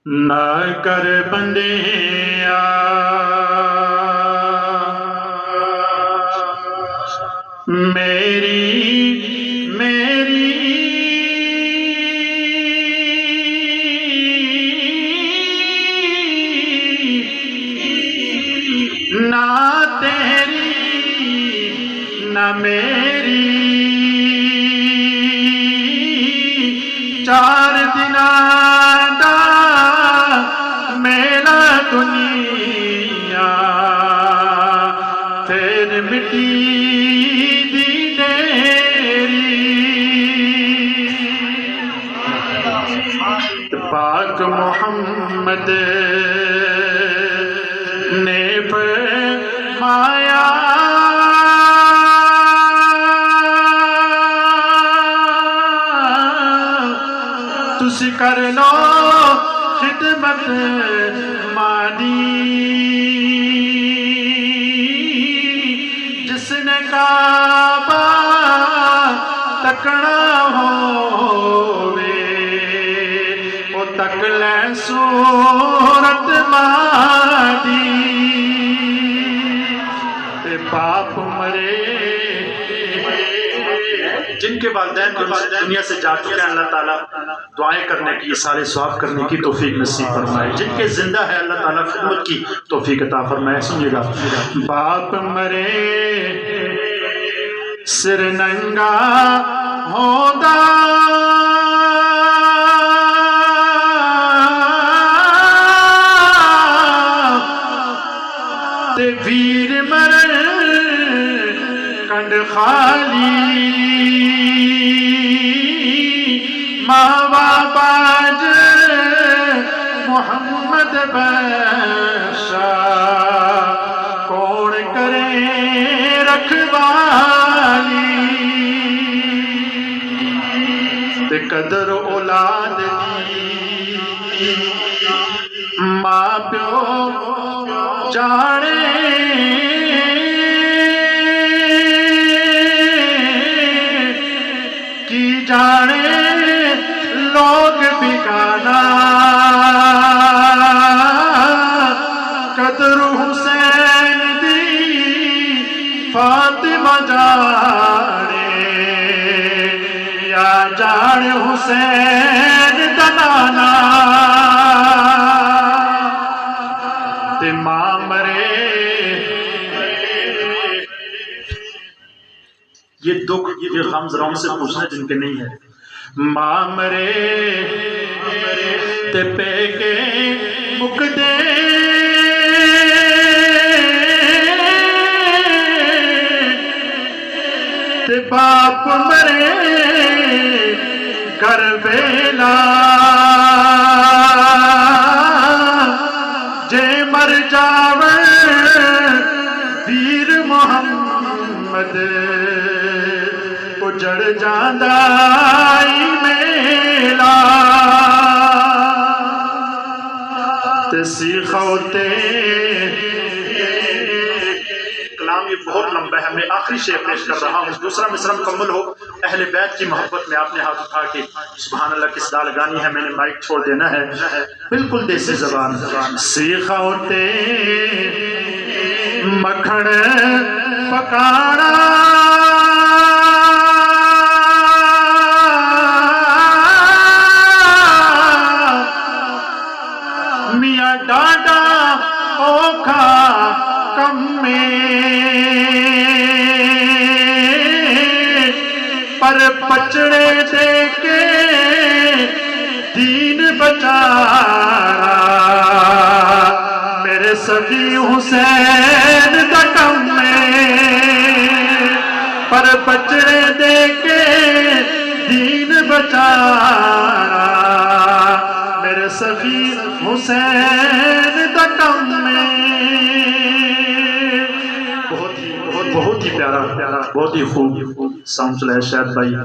نہ کر بندیا میری نہ تیری نہ میری چار دن دا میلا دنیا پھر مٹی دی دیری پاک محمد نے فرمایا تسی کر لو خدمت مانی جس نے کعبہ تکنا ہووے وہ تک لے صورت مانی باپ مرے جن کے والدین دنیا سے جا چکے ہیں اللہ تعالیٰ دعائیں کرنے کی اصالِ ثواب کرنے کی توفیق نصیب فرمائے جن کے زندہ ہے اللہ تعالیٰ خدمت کی توفیق عطا فرمائے سنیے گا باپ مرے سر ننگا ہوندا تے ویر مرن کنڈ خالی ماوا باج محمد بخشا کون کرے رکھوالی تے قدر اولاد دی ماں پیو جانے کی جانے لوگ بگانا قدر حسین دی فاطمہ جانے یا جان حسین دنانا تے ماں مرے یہ دکھ یہ غم ذرا ان سے پوچھنا جن کے نہیں ہے ماں مرے تے پے کے مک دے تے باپ مرے کر بیلا جے مر جاوے ویر محمد اجڑ جاندا ای میلا تے سیخوتے کلام یہ بہت لمبا ہے میں آخری شعر پیش کر رہا ہوں دوسرا مصرع مکمل ہو اہل بیت کی محبت میں آپ نے ہاتھ اٹھا کے سبحان اللہ کی صدا لگانی ہے میں نے مائک چھوڑ دینا ہے بالکل دیسی زبان سیخوتے مکھن پکانا میاں ڈاڈا اوکھا کم میں پر پچڑے دے کے دین بچانا میرے سبھی حسین دا کم میں پر پچڑے دے کے دین بچانا میرے سبھی حسین دا کم میں بہت ہی پیارا بہت ہی خوب ساؤنڈ چلایا شاید بھائی